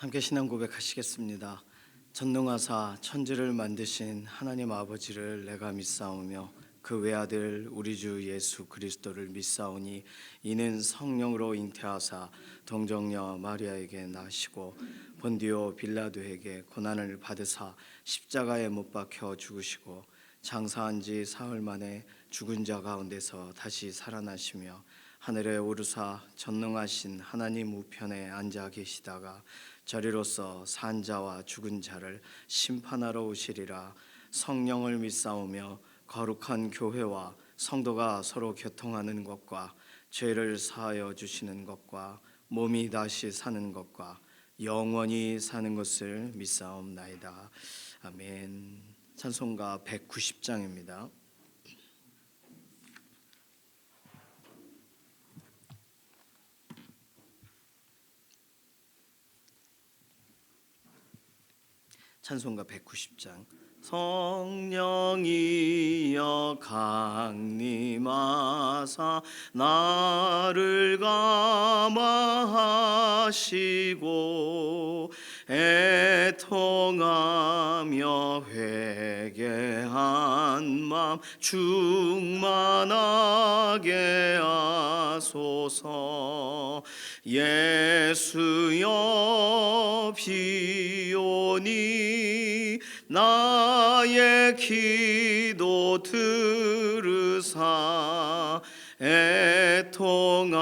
함께 신앙 고백하시겠습니다. 전능하사 천지를 만드신 하나님 아버지를 내가 믿사오며 그 외아들 우리 주 예수 그리스도를 믿사오니 이는 성령으로 잉태하사 동정녀 마리아에게 나시고 본디오 빌라도에게 고난을 받으사 십자가에 못 박혀 죽으시고 장사한 지 사흘 만에 죽은 자 가운데서 다시 살아나시며 하늘에 오르사 전능하신 하나님 우편에 앉아 계시다가 저리로서 산 자와 죽은 자를 심판하러 오시리라. 성령을 믿사오며 거룩한 교회와 성도가 서로 교통하는 것과 죄를 사하여 주시는 것과 몸이 다시 사는 것과 영원히 사는 것을 믿사옵나이다. 아멘. 찬송가 190장입니다. 찬송가 190장. 성령이여 강림하사 나를 감화하시고 애통하며 회개한 맘 충만하게 하소서. 예수여 비오니 나의 기도 들으사 애통하며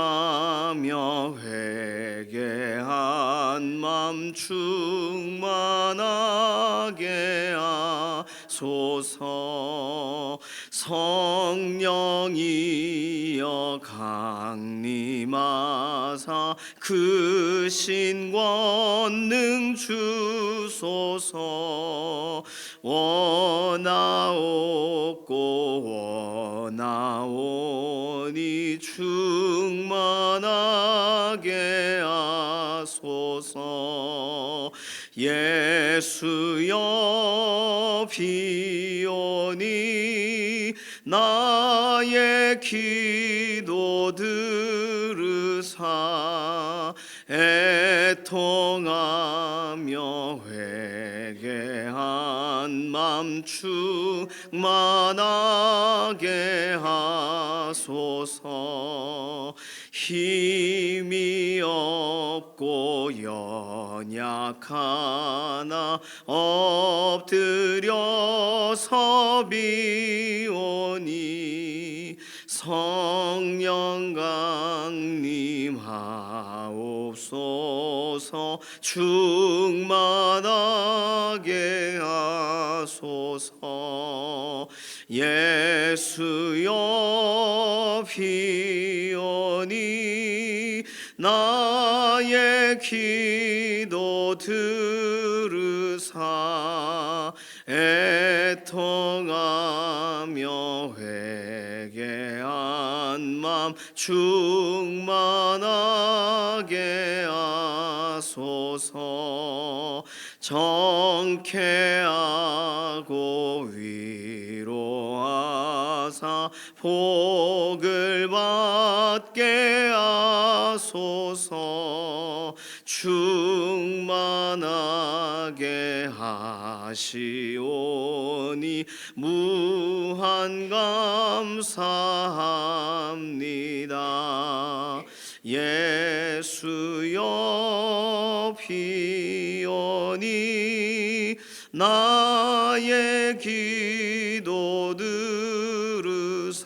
회개한 맘 충만하게 하소서. 성령이여 강림하사 그 신권능 주소서. 원하옵고 원하오니 충만하게 하소서. 예수여 비오니 나의 기도 들으사 애통하며 회개한 맘 충만하게 하소서. 힘이 없고 연약하나 엎드려서 비오니 성령 강림하옵소서. 충만하게 하소서. 예수여 비오니 나의 기도 들으사 애통하며 회개한 맘 충만하게 하소서. 정케하고 위로하사 복을 받게 하소서. 충만하게 하시오니 무한 감사합니다. 예수여 비오니 나의 기도 들으사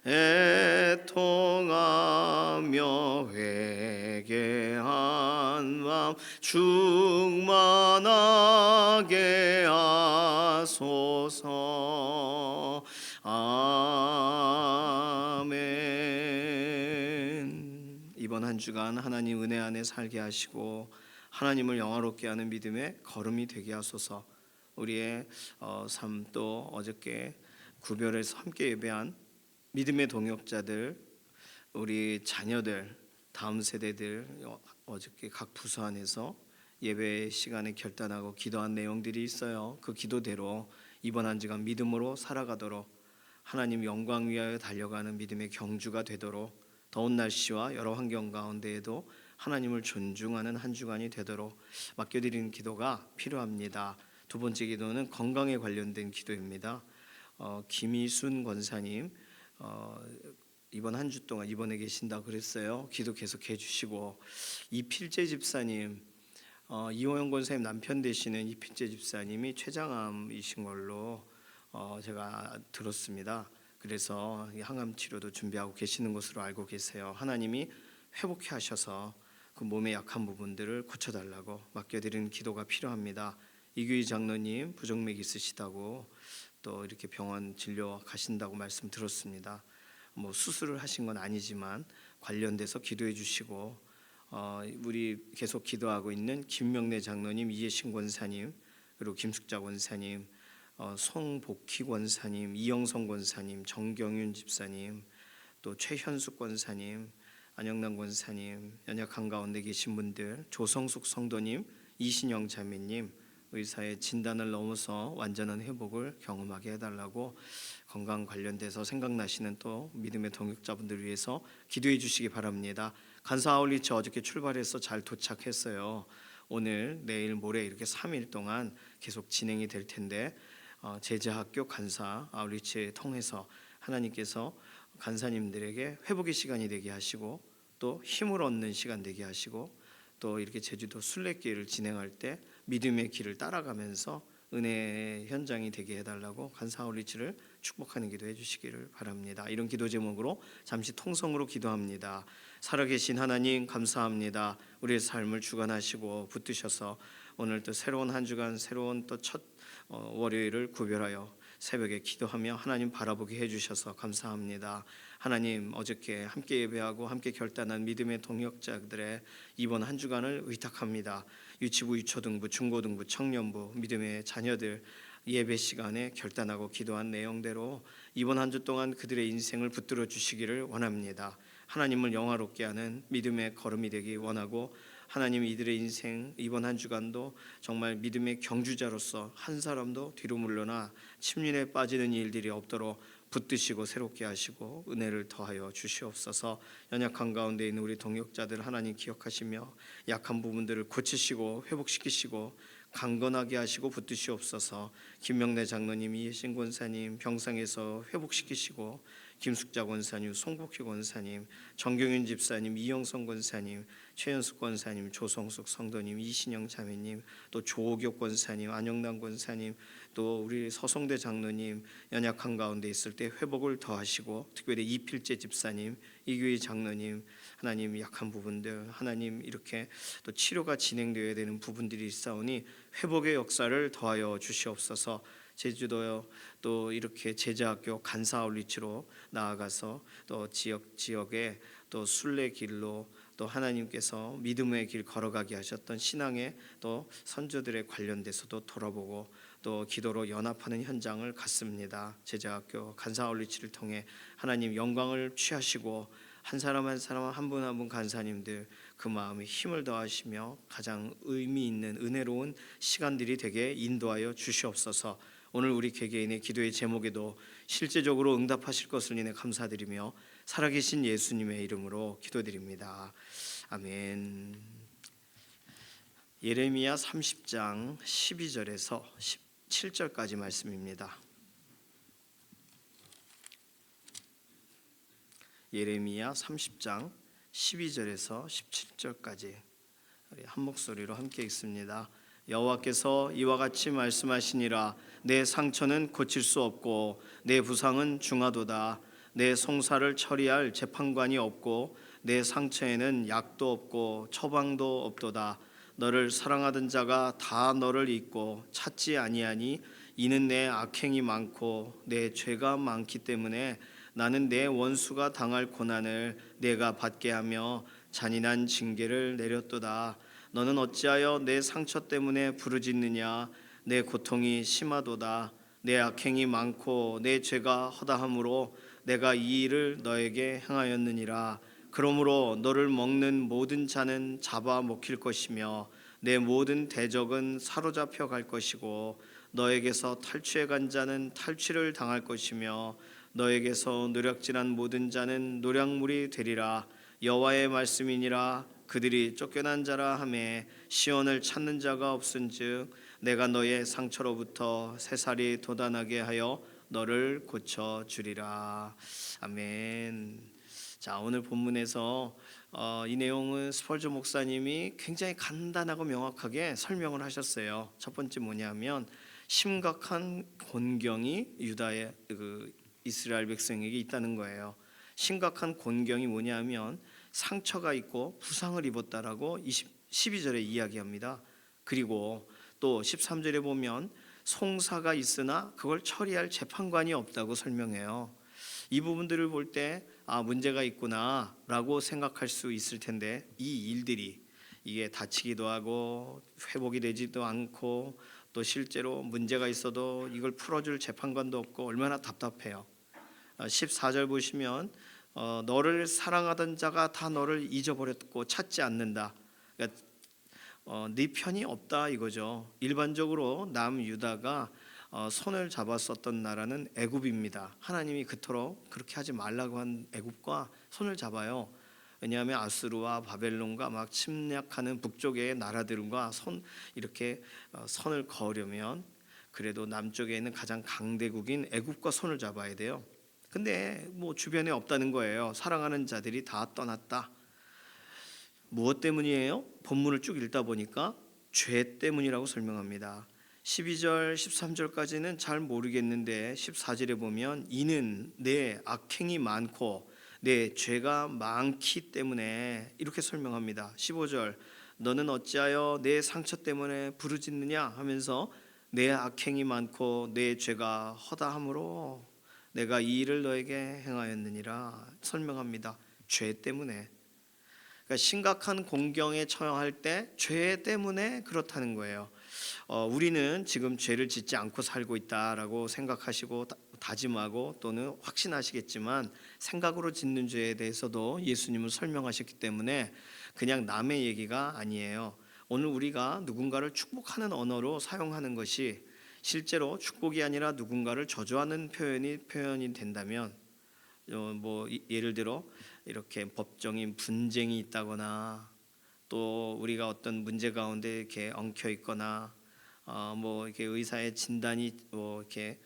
애통하며 회개한 맘 충만하게 하소서. 아멘. 이번 한 주간 하나님 은혜 안에 살게 하시고 하나님을 영화롭게 하는 믿음의 걸음이 되게 하소서. 우리의 삶 또 어저께 구별해서 함께 예배한 믿음의 동역자들, 우리 자녀들, 다음 세대들 어저께 각 부서 안에서 예배 시간에 결단하고 기도한 내용들이 있어요. 그 기도대로 이번 한 주간 믿음으로 살아가도록 하나님 영광 위하여 달려가는 믿음의 경주가 되도록 더운 날씨와 여러 환경 가운데에도 하나님을 존중하는 한 주간이 되도록 맡겨드리는 기도가 필요합니다. 두 번째 기도는 건강에 관련된 기도입니다. 김희순 권사님 이번 한 주 동안 입원해 계신다 그랬어요. 기도 계속 해주시고, 이필재 집사님, 이호영 권사님 남편 되시는 이필재 집사님이 췌장암이신 걸로 제가 들었습니다. 그래서 항암 치료도 준비하고 계시는 것으로 알고 계세요. 하나님이 회복해 하셔서 그 몸의 약한 부분들을 고쳐달라고 맡겨드리는 기도가 필요합니다. 이규희 장로님 부정맥 있으시다고 또 이렇게 병원 진료 가신다고 말씀 들었습니다. 수술을 하신 건 아니지만 관련돼서 기도해 주시고, 우리 계속 기도하고 있는 김명래 장로님, 이해신 권사님, 그리고 김숙자 권사님, 송복희 권사님, 이영성 권사님, 정경윤 집사님, 또 최현숙 권사님, 안영남 권사님, 연약한 가운데 계신 분들, 조성숙 성도님, 이신영 자매님, 의사의 진단을 넘어서 완전한 회복을 경험하게 해달라고 건강 관련돼서 생각나시는 또 믿음의 동역자분들 위해서 기도해 주시기 바랍니다. 간사 아울리치 어저께 출발해서 잘 도착했어요. 오늘, 내일, 모레 이렇게 3일 동안 계속 진행이 될 텐데, 제자학교 간사 아울리치 통해서 하나님께서 간사님들에게 회복의 시간이 되게 하시고, 또 힘을 얻는 시간 되게 하시고, 또 이렇게 제주도 순례길을 진행할 때 믿음의 길을 따라가면서 은혜의 현장이 되게 해달라고 간사 아울리치를 축복하는 기도 해주시기를 바랍니다. 이런 기도 제목으로 잠시 통성으로 기도합니다. 살아계신 하나님 감사합니다. 우리의 삶을 주관하시고 붙드셔서 오늘 또 새로운 한 주간, 새로운 또 첫 월요일을 구별하여 새벽에 기도하며 하나님 바라보게 해주셔서 감사합니다. 하나님, 어저께 함께 예배하고 함께 결단한 믿음의 동역자들의 이번 한 주간을 의탁합니다. 유치부, 유초등부, 중고등부, 청년부, 믿음의 자녀들 예배 시간에 결단하고 기도한 내용대로 이번 한 주 동안 그들의 인생을 붙들어 주시기를 원합니다. 하나님을 영화롭게 하는 믿음의 걸음이 되기 원하고, 하나님 이들의 인생 이번 한 주간도 정말 믿음의 경주자로서 한 사람도 뒤로 물러나 침륜에 빠지는 일들이 없도록 붙드시고 새롭게 하시고 은혜를 더하여 주시옵소서. 연약한 가운데 있는 우리 동역자들 하나님 기억하시며 약한 부분들을 고치시고 회복시키시고 강건하게 하시고 붙드시옵소서. 김명래 장로님, 이해신 권사님 병상에서 회복시키시고, 김숙자 권사님, 송복희 권사님, 정경윤 집사님, 이영성 권사님, 최현숙 권사님, 조성숙 성도님, 이신영 자매님, 또 조옥엽 권사님, 안영남 권사님, 또 우리 서성대 장로님 연약한 가운데 있을 때 회복을 더하시고, 특별히 이필재 집사님, 이규희 장로님, 하나님 약한 부분들 하나님 이렇게 또 치료가 진행되어야 되는 부분들이 있사오니 회복의 역사를 더하여 주시옵소서. 제주도요 또 이렇게 제자학교 간사 아울리치로 나아가서 또 지역에 또 순례길로 또 하나님께서 믿음의 길 걸어가게 하셨던 신앙의 또 선조들에 관련돼서도 돌아보고 또 기도로 연합하는 현장을 갔습니다. 제자학교 간사 아울리치를 통해 하나님 영광을 취하시고 한 사람 한 사람 한 분 한 분 간사님들 그 마음에 힘을 더하시며 가장 의미 있는 은혜로운 시간들이 되게 인도하여 주시옵소서. 오늘 우리 개개인의 기도의 제목에도 실제적으로 응답하실 것을 인해 감사드리며 살아계신 예수님의 이름으로 기도드립니다. 아멘. 예레미야 30장 12절에서 17절까지 말씀입니다. 예레미야 30장 12절에서 17절까지 우리 한 목소리로 함께 읽습니다. 여호와께서 이와 같이 말씀하시니라. 내 상처는 고칠 수 없고 내 부상은 중하도다. 내 송사를 처리할 재판관이 없고 내 상처에는 약도 없고 처방도 없도다. 너를 사랑하던 자가 다 너를 잊고 찾지 아니하니 이는 내 악행이 많고 내 죄가 많기 때문에 나는 내 원수가 당할 고난을 내가 받게 하며 잔인한 징계를 내렸도다. 너는 어찌하여 내 상처 때문에 부르짖느냐. 내 고통이 심하도다. 내 악행이 많고 내 죄가 허다함으로 내가 이 일을 너에게 행하였느니라. 그러므로 너를 먹는 모든 자는 잡아 먹힐 것이며 내 모든 대적은 사로잡혀 갈 것이고 너에게서 탈취해 간 자는 탈취를 당할 것이며 너에게서 노략질한 모든 자는 노략물이 되리라. 여호와의 말씀이니라. 그들이 쫓겨난 자라 하매 시온을 찾는 자가 없은즉 내가 너의 상처로부터 새살이 돋아나게 하여 너를 고쳐 주리라. 아멘. 자, 오늘 본문에서 이 내용은 스펄저 목사님이 굉장히 간단하고 명확하게 설명을 하셨어요. 첫 번째 뭐냐면 심각한 곤경이 유다의 이스라엘 백성에게 있다는 거예요. 심각한 곤경이 뭐냐면 상처가 있고 부상을 입었다라고 12절에 이야기합니다. 그리고 또 13절에 보면 송사가 있으나 그걸 처리할 재판관이 없다고 설명해요. 이 부분들을 볼 때 문제가 있구나라고 생각할 수 있을 텐데 이 일들이 이게 다치기도 하고 회복이 되지도 않고 또 실제로 문제가 있어도 이걸 풀어줄 재판관도 없고 얼마나 답답해요. 14절 보시면 너를 사랑하던 자가 다 너를 잊어버렸고 찾지 않는다. 그러니까 네 편이 없다 이거죠. 일반적으로 남유다가 손을 잡았었던 나라는 애굽입니다. 하나님이 그토록 그렇게 하지 말라고 한 애굽과 손을 잡아요. 왜냐하면 아수르와 바벨론과 막 침략하는 북쪽의 나라들과 이렇게 선을 그으려면 그래도 남쪽에 있는 가장 강대국인 애굽과 손을 잡아야 돼요. 근데 뭐 주변에 없다는 거예요. 사랑하는 자들이 다 떠났다. 무엇 때문이에요? 본문을 쭉 읽다 보니까 죄 때문이라고 설명합니다. 12절 13절까지는 잘 모르겠는데 14절에 보면 이는 내 악행이 많고 내 죄가 많기 때문에 이렇게 설명합니다. 15절 너는 어찌하여 내 상처 때문에 부르짖느냐 하면서 내 악행이 많고 내 죄가 허다함으로 내가 이 일을 너에게 행하였느니라 설명합니다. 죄 때문에. 그러니까 심각한 공경에 처할 때 죄 때문에 그렇다는 거예요. 우리는 지금 죄를 짓지 않고 살고 있다라고 생각하시고 다짐하고 또는 확신하시겠지만 생각으로 짓는 죄에 대해서도 예수님은 설명하셨기 때문에 그냥 남의 얘기가 아니에요. 오늘 우리가 누군가를 축복하는 언어로 사용하는 것이 실제로 축복이 아니라 누군가를 저주하는 표현이 된다면 뭐 예를 들어 이렇게 법정인 분쟁이 있다거나 또 우리가 어떤 문제 가운데 이렇게 엉켜 있거나 뭐 이렇게 의사의 진단이 뭐 이렇게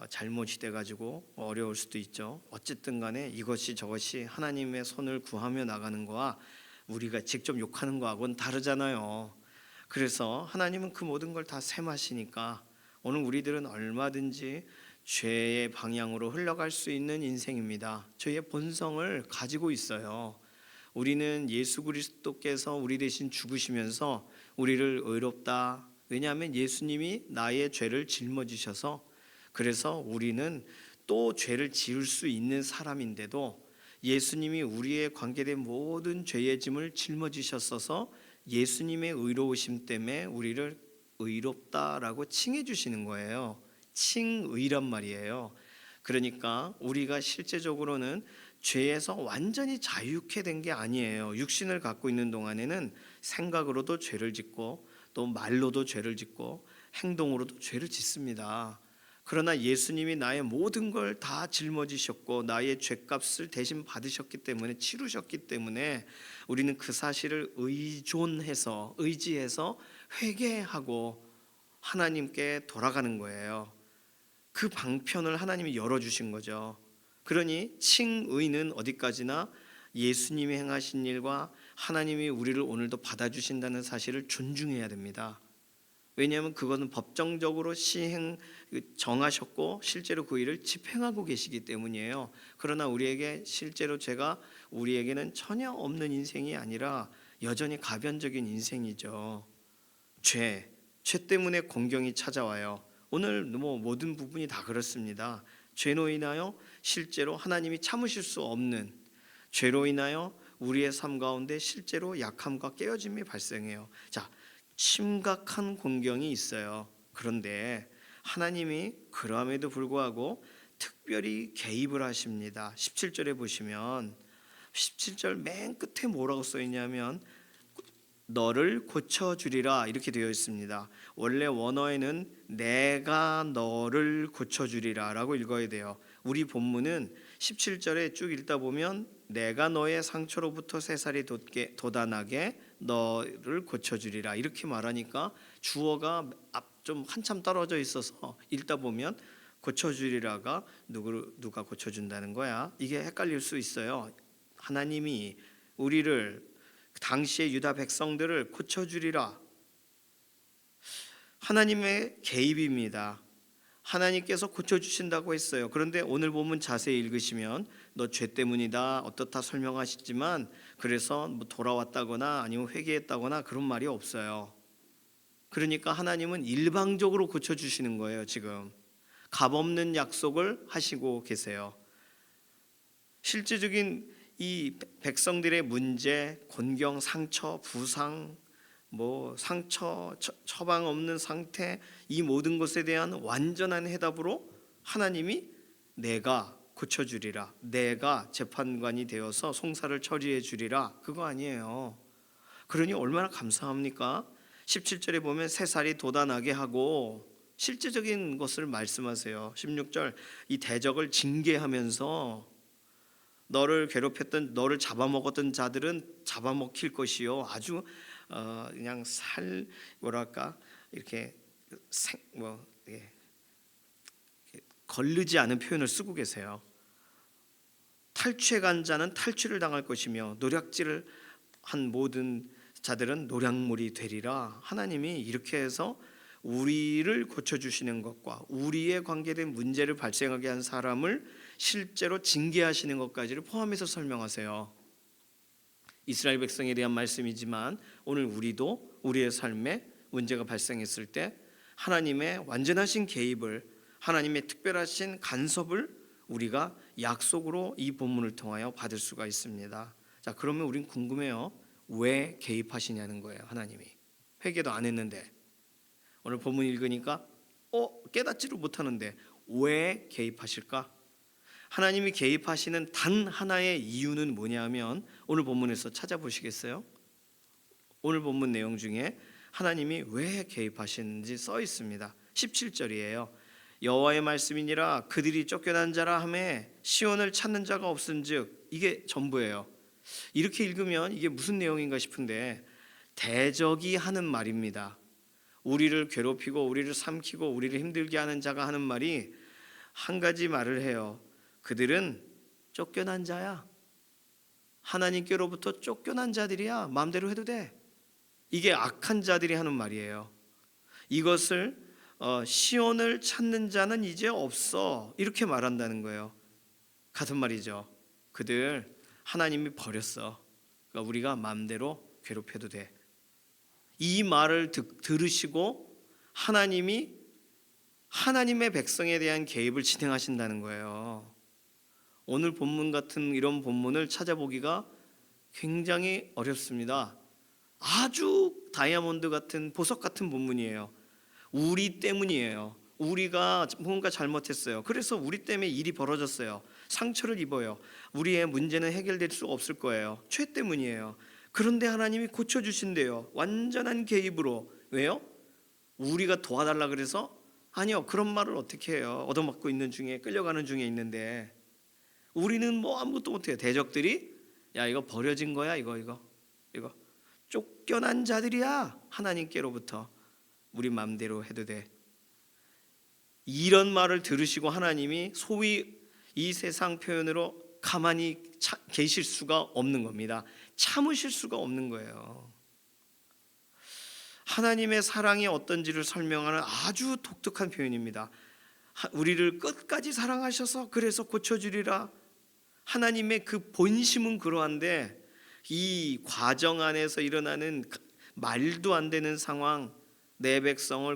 잘못이 돼 가지고 어려울 수도 있죠. 어쨌든 간에 이것이 저것이 하나님의 손을 구하며 나가는 거와 우리가 직접 욕하는 거하고는 다르잖아요. 그래서 하나님은 그 모든 걸 다 셈하시니까 오늘 우리들은 얼마든지 죄의 방향으로 흘러갈 수 있는 인생입니다. 죄의 본성을 가지고 있어요. 우리는 예수 그리스도께서 우리 대신 죽으시면서 우리를 의롭다. 왜냐하면 예수님이 나의 죄를 짊어지셔서 그래서 우리는 또 죄를 지을 수 있는 사람인데도 예수님이 우리에 관계된 모든 죄의 짐을 짊어지셨어서 예수님의 의로우심 때문에 우리를 의롭다라고 칭해 주시는 거예요. 칭의란 말이에요. 그러니까 우리가 실제적으로는 죄에서 완전히 자유케 된 게 아니에요. 육신을 갖고 있는 동안에는 생각으로도 죄를 짓고 또 말로도 죄를 짓고 행동으로도 죄를 짓습니다. 그러나 예수님이 나의 모든 걸 다 짊어지셨고 나의 죄값을 대신 받으셨기 때문에 치르셨기 때문에 우리는 그 사실을 의지해서 회개하고 하나님께 돌아가는 거예요. 그 방편을 하나님이 열어주신 거죠. 그러니 칭의는 어디까지나 예수님이 행하신 일과 하나님이 우리를 오늘도 받아주신다는 사실을 존중해야 됩니다. 왜냐하면 그것은 법정적으로 정하셨고 실제로 그 일을 집행하고 계시기 때문이에요. 그러나 우리에게 실제로 죄가 우리에게는 전혀 없는 인생이 아니라 여전히 가변적인 인생이죠. 죄 때문에 공경이 찾아와요. 오늘 뭐 모든 부분이 다 그렇습니다. 죄로 인하여 실제로 하나님이 참으실 수 없는 죄로 인하여 우리의 삶 가운데 실제로 약함과 깨어짐이 발생해요. 자, 심각한 공경이 있어요. 그런데 하나님이 그럼에도 불구하고 특별히 개입을 하십니다. 17절에 보시면 17절 맨 끝에 뭐라고 써 있냐면 너를 고쳐주리라 이렇게 되어 있습니다. 원래 원어에는 내가 너를 고쳐주리라 라고 읽어야 돼요. 우리 본문은 17절에 쭉 읽다 보면 내가 너의 상처로부터 새살이 돋아나게 너를 고쳐주리라. 이렇게 말하니까 주어가 좀 한참 떨어져 있어서 읽다 보면 고쳐주리라가 누가 고쳐준다는 거야. 이게 헷갈릴 수 있어요. 하나님이 우리를, 당시의 유다 백성들을 고쳐주리라. 하나님의 개입입니다. 하나님께서 고쳐주신다고 했어요. 그런데 오늘 본문 자세히 읽으시면 너 죄 때문이다 어떻다 설명하시지만, 그래서 뭐 돌아왔다거나 아니면 회개했다거나 그런 말이 없어요. 그러니까 하나님은 일방적으로 고쳐주시는 거예요. 지금 값없는 약속을 하시고 계세요. 실제적인 이 백성들의 문제, 곤경, 상처, 부상, 상처, 처방 없는 상태, 이 모든 것에 대한 완전한 해답으로 하나님이 내가 고쳐주리라, 내가 재판관이 되어서 송사를 처리해 주리라, 그거 아니에요. 그러니 얼마나 감사합니까? 17절에 보면 새살이 돋아나게 하고 실제적인 것을 말씀하세요. 16절, 이 대적을 징계하면서 너를 괴롭혔던, 너를 잡아먹었던 자들은 잡아먹힐 것이요, 아주 그냥 이렇게 걸르지 않은 표현을 쓰고 계세요. 탈취해간 자는 탈취를 당할 것이며 노략질을 한 모든 자들은 노략물이 되리라. 하나님이 이렇게 해서 우리를 고쳐주시는 것과 우리의 관계된 문제를 발생하게 한 사람을 실제로 징계하시는 것까지를 포함해서 설명하세요. 이스라엘 백성에 대한 말씀이지만 오늘 우리도 우리의 삶에 문제가 발생했을 때 하나님의 완전하신 개입을, 하나님의 특별하신 간섭을 우리가 약속으로 이 본문을 통하여 받을 수가 있습니다. 자, 그러면 우린 궁금해요. 왜 개입하시냐는 거예요. 하나님이 회개도 안 했는데, 오늘 본문 읽으니까 깨닫지를 못하는데 왜 개입하실까? 하나님이 개입하시는 단 하나의 이유는 뭐냐면 오늘 본문에서 찾아보시겠어요? 오늘 본문 내용 중에 하나님이 왜 개입하시는지 써 있습니다. 17절이에요. 여호와의 말씀이니라 그들이 쫓겨난 자라 하매 시온을 찾는 자가 없은즉, 이게 전부예요. 이렇게 읽으면 이게 무슨 내용인가 싶은데 대적이 하는 말입니다. 우리를 괴롭히고 우리를 삼키고 우리를 힘들게 하는 자가 하는 말이 한 가지 말을 해요. 그들은 쫓겨난 자야. 하나님께로부터 쫓겨난 자들이야. 마음대로 해도 돼. 이게 악한 자들이 하는 말이에요. 이것을 시온을 찾는 자는 이제 없어, 이렇게 말한다는 거예요. 같은 말이죠. 그들 하나님이 버렸어. 그러니까 우리가 마음대로 괴롭혀도 돼. 이 말을 들으시고 하나님이 하나님의 백성에 대한 개입을 진행하신다는 거예요. 오늘 본문 같은 이런 본문을 찾아보기가 굉장히 어렵습니다. 아주 다이아몬드 같은, 보석 같은 본문이에요. 우리 때문이에요. 우리가 뭔가 잘못했어요. 그래서 우리 때문에 일이 벌어졌어요. 상처를 입어요. 우리의 문제는 해결될 수 없을 거예요. 죄 때문이에요. 그런데 하나님이 고쳐주신대요. 완전한 개입으로. 왜요? 우리가 도와달라 그래서? 아니요. 그런 말을 어떻게 해요? 얻어맞고 있는 중에, 끌려가는 중에 있는데 우리는 아무것도 못해요. 대적들이 야, 이거 버려진 거야, 이거 쫓겨난 자들이야. 하나님께로부터 우리 마음대로 해도 돼. 이런 말을 들으시고 하나님이 소위 이 세상 표현으로 가만히 계실 수가 없는 겁니다. 참으실 수가 없는 거예요. 하나님의 사랑이 어떤지를 설명하는 아주 독특한 표현입니다. 우리를 끝까지 사랑하셔서 그래서 고쳐주리라. 하나님의 그 본심은 그러한데 이 과정 안에서 일어나는 말도 안 되는 상황, 내 백성을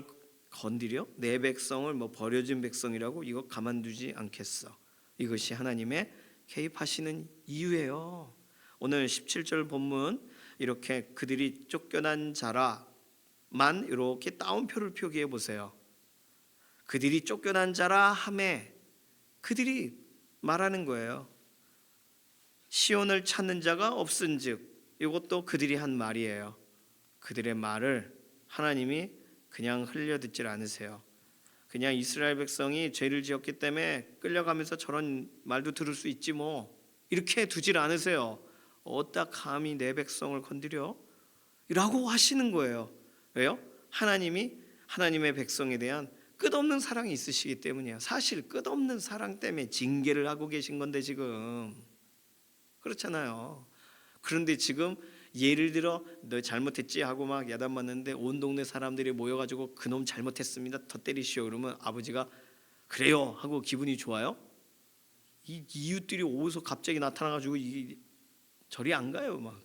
건드려? 내 백성을 버려진 백성이라고? 이거 가만두지 않겠어. 이것이 하나님의 개입하시는 이유예요. 오늘 17절 본문 이렇게 그들이 쫓겨난 자라만 이렇게 따옴표를 표기해 보세요. 그들이 쫓겨난 자라 하매, 그들이 말하는 거예요. 시온을 찾는 자가 없은즉, 이것도 그들이 한 말이에요. 그들의 말을 하나님이 그냥 흘려듣질 않으세요. 그냥 이스라엘 백성이 죄를 지었기 때문에 끌려가면서 저런 말도 들을 수 있지 뭐, 이렇게 두질 않으세요. 어따 감히 내 백성을 건드려? 라고 하시는 거예요. 왜요? 하나님이 하나님의 백성에 대한 끝없는 사랑이 있으시기 때문이에요. 사실 끝없는 사랑 때문에 징계를 하고 계신 건데 지금 그렇잖아요. 그런데 지금 예를 들어 너 잘못했지 하고 막 야단 맞는데 온 동네 사람들이 모여가지고 그놈 잘못했습니다 더 때리시오 그러면 아버지가 그래요 하고 기분이 좋아요? 이 이웃들이 어디서 갑자기 나타나가지고 저리 안 가요 막.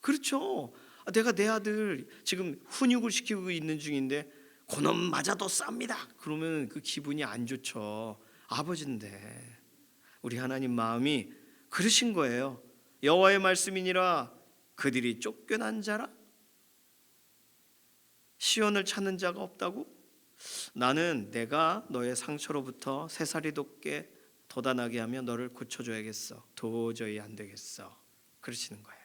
그렇죠. 내가 내 아들 지금 훈육을 시키고 있는 중인데 그놈 맞아도 쌉니다 그러면 그 기분이 안 좋죠. 아버지인데. 우리 하나님 마음이 그러신 거예요. 여호와의 말씀이니라 그들이 쫓겨난 자라 시온을 찾는 자가 없다고? 나는 내가 너의 상처로부터 새살이 돋게 돋아나게 하며 너를 고쳐줘야겠어. 도저히 안 되겠어. 그러시는 거예요.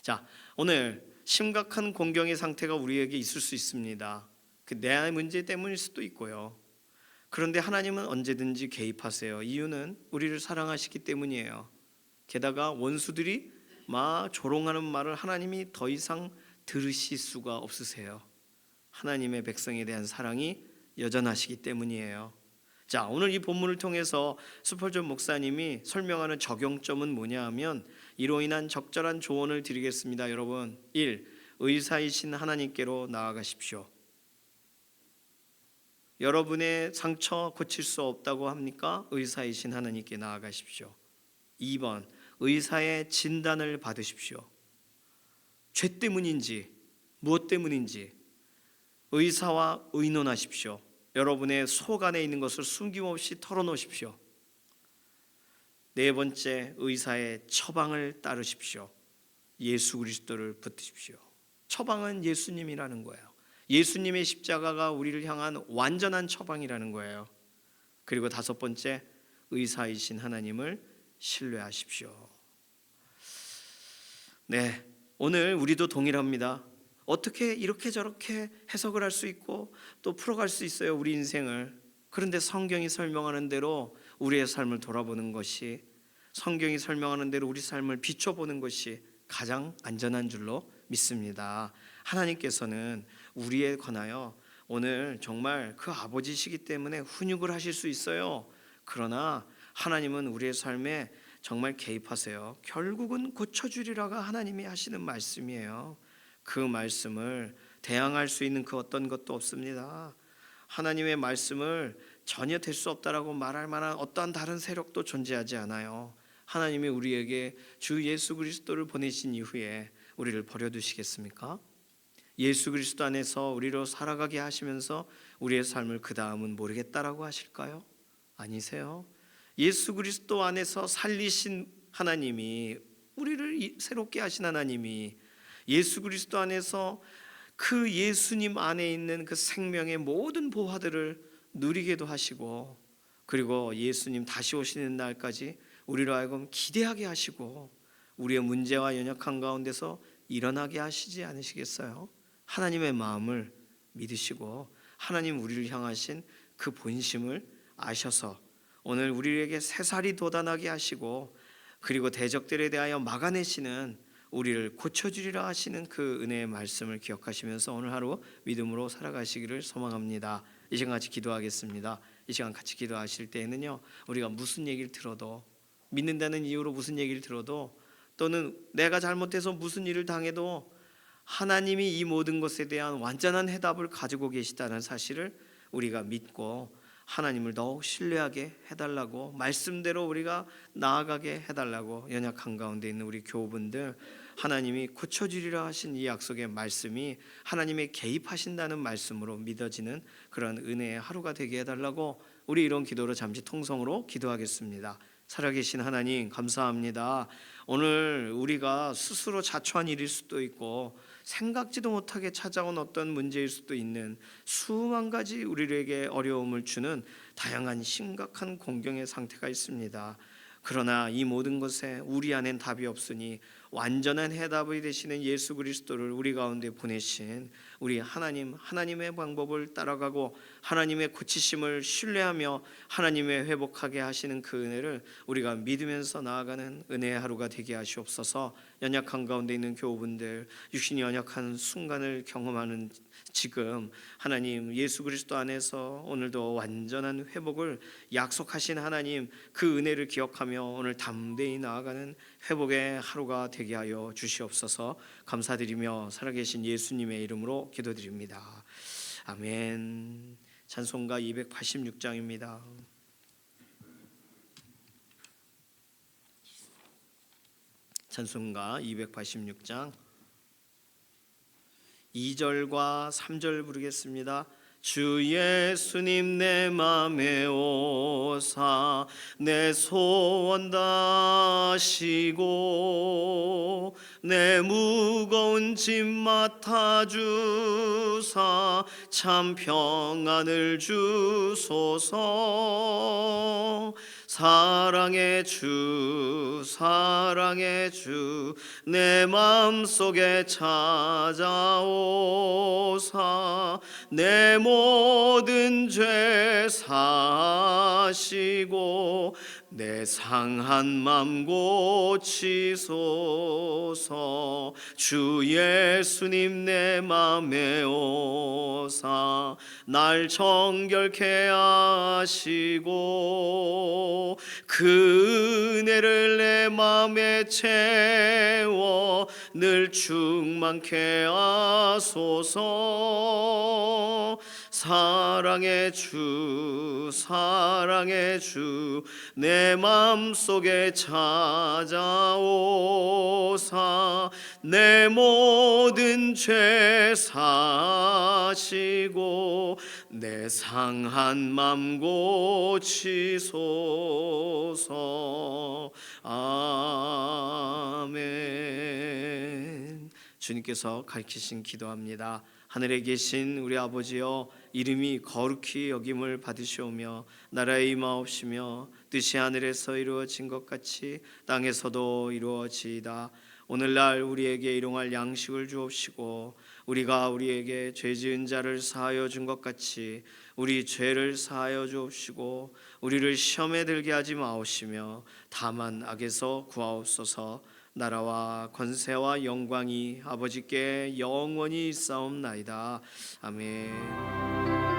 자, 오늘 심각한 공경의 상태가 우리에게 있을 수 있습니다. 그 내 문제 때문일 수도 있고요. 그런데 하나님은 언제든지 개입하세요. 이유는 우리를 사랑하시기 때문이에요. 게다가 원수들이 막 조롱하는 말을 하나님이 더 이상 들으실 수가 없으세요. 하나님의 백성에 대한 사랑이 여전하시기 때문이에요. 자, 오늘 이 본문을 통해서 스펄전 목사님이 설명하는 적용점은 뭐냐 하면 이로 인한 적절한 조언을 드리겠습니다. 여러분, 1. 의사이신 하나님께로 나아가십시오. 여러분의 상처 고칠 수 없다고 합니까? 의사이신 하나님께 나아가십시오. 2번, 의사의 진단을 받으십시오. 죄 때문인지 무엇 때문인지 의사와 의논하십시오. 여러분의 속 안에 있는 것을 숨김없이 털어놓으십시오. 네 번째, 의사의 처방을 따르십시오. 예수 그리스도를 붙드십시오. 처방은 예수님이라는 거예요. 예수님의 십자가가 우리를 향한 완전한 처방이라는 거예요. 그리고 다섯 번째, 의사이신 하나님을 신뢰하십시오. 네, 오늘 우리도 동일합니다. 어떻게 이렇게 저렇게 해석을 할 수 있고 또 풀어갈 수 있어요, 우리 인생을. 그런데 성경이 설명하는 대로 우리의 삶을 돌아보는 것이, 성경이 설명하는 대로 우리 삶을 비춰보는 것이 가장 안전한 줄로 믿습니다. 하나님께서는 우리에 관하여 오늘 정말 그 아버지시기 때문에 훈육을 하실 수 있어요. 그러나 하나님은 우리의 삶에 정말 개입하세요. 결국은 고쳐주리라가 하나님이 하시는 말씀이에요. 그 말씀을 대항할 수 있는 그 어떤 것도 없습니다. 하나님의 말씀을 전혀 될 수 없다라고 말할 만한 어떠한 다른 세력도 존재하지 않아요. 하나님이 우리에게 주 예수 그리스도를 보내신 이후에 우리를 버려두시겠습니까? 예수 그리스도 안에서 우리로 살아가게 하시면서 우리의 삶을 그 다음은 모르겠다라고 하실까요? 아니세요. 예수 그리스도 안에서 살리신 하나님이, 우리를 새롭게 하신 하나님이 예수 그리스도 안에서 그 예수님 안에 있는 그 생명의 모든 보화들을 누리게도 하시고, 그리고 예수님 다시 오시는 날까지 우리로 하여금 기대하게 하시고 우리의 문제와 연약한 가운데서 일어나게 하시지 않으시겠어요? 하나님의 마음을 믿으시고 하나님 우리를 향하신 그 본심을 아셔서 오늘 우리에게 새살이 돋아나게 하시고, 그리고 대적들에 대하여 막아내시는, 우리를 고쳐주리라 하시는 그 은혜의 말씀을 기억하시면서 오늘 하루 믿음으로 살아가시기를 소망합니다. 이 시간 같이 기도하겠습니다. 이 시간 같이 기도하실 때에는요, 우리가 무슨 얘기를 들어도, 믿는다는 이유로 무슨 얘기를 들어도, 또는 내가 잘못해서 무슨 일을 당해도 하나님이 이 모든 것에 대한 완전한 해답을 가지고 계시다는 사실을 우리가 믿고 하나님을 더욱 신뢰하게 해달라고, 말씀대로 우리가 나아가게 해달라고, 연약한 가운데 있는 우리 교우분들, 하나님이 고쳐주리라 하신 이 약속의 말씀이 하나님의 개입하신다는 말씀으로 믿어지는 그런 은혜의 하루가 되게 해달라고, 우리 이런 기도로 잠시 통성으로 기도하겠습니다. 살아계신 하나님, 감사합니다. 오늘 우리가 스스로 자초한 일일 수도 있고 생각지도 못하게 찾아온 어떤 문제일 수도 있는 수만 가지 우리에게 어려움을 주는 다양한 심각한 공경의 상태가 있습니다. 그러나 이 모든 것에 우리 안엔 답이 없으니 완전한 해답이 되시는 예수 그리스도를 우리 가운데 보내신 우리 하나님의 방법을 따라가고 하나님의 고치심을 신뢰하며 하나님의 회복하게 하시는 그 은혜를 우리가 믿으면서 나아가는 은혜의 하루가 되게 하시옵소서. 연약한 가운데 있는 교우분들, 육신이 연약한 순간을 경험하는 지금 하나님 예수 그리스도 안에서 오늘도 완전한 회복을 약속하신 하나님, 그 은혜를 기억하며 오늘 담대히 나아가는 회복의 하루가 되게 하여 주시옵소서. 감사드리며 살아계신 예수님의 이름으로 기도드립니다. 아멘. 찬송가 286장입니다. 찬송가 286장 2절과 3절 부르겠습니다. 주 예수님 내 맘에 오사 내 소원 다시고 내 무거운 짐 맡아주사 참 평안을 주소서. 사랑의 주 내 마음속에 찾아오사 내 모든 죄 사시고 내 상한 맘 고치소서. 주 예수님 내 맘에 오사 날 정결케 하시고 그 은혜를 내 맘에 채워 늘 충만케 하소서. 사랑의 주 내 맘속에 찾아오사 내 모든 죄 사시고 내 상한 맘 고치소서. 아멘. 주님께서 가르치신 기도합니다. 하늘에 계신 우리 아버지여, 이름이 거룩히 여김을 받으시오며 나라에 임하옵시며 뜻이 하늘에서 이루어진 것 같이 땅에서도 이루어지이다. 오늘날 우리에게 일용할 양식을 주옵시고 우리가 우리에게 죄 지은 자를 사하여 준 것 같이 우리 죄를 사하여 주옵시고 우리를 시험에 들게 하지 마옵시며 다만 악에서 구하옵소서. 나라와 권세와 영광이 아버지께 영원히 있사옵나이다. 아멘.